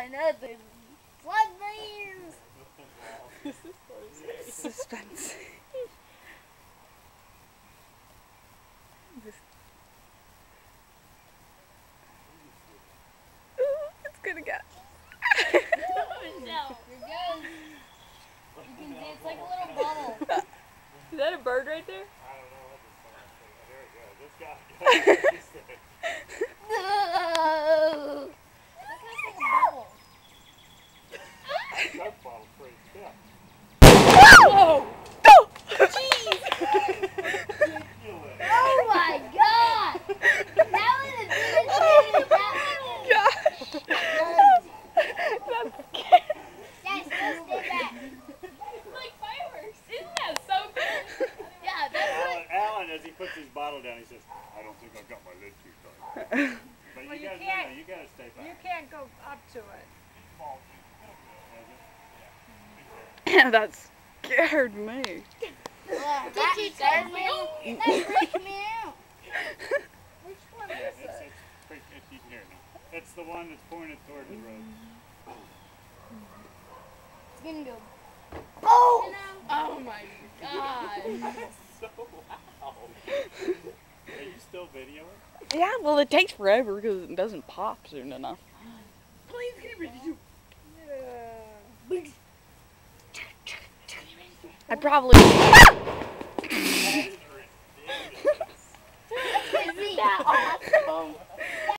another flood beams. Suspense. It's gonna go. No, you're good. You can see it's like a little bubble. Is that a bird right there? I don't know what this song is. There it goes. This guy goes. No. That looks like a bubble. That bottle's pretty stiff. Whoa! Jeez. Oh my god! That was a good thing. Gosh! That's scary. Guys, go stay back. Like fireworks. Isn't that so good? Yeah, that's what. Alan, as he puts his bottle down, he says, "I don't think I've got my lid too tight." But Well, you you guys, can't- no, you gotta stay back. You can't go up to it. That scared me. That scared me. That freaked me out. Which one Yeah, is it? you can hear it now. It's the one that's pointed toward the road. It's gonna go. Oh! Oh my god. So loud. Are you still videoing? Yeah, well, it takes forever because it doesn't pop soon enough. Please get ready to. I probably.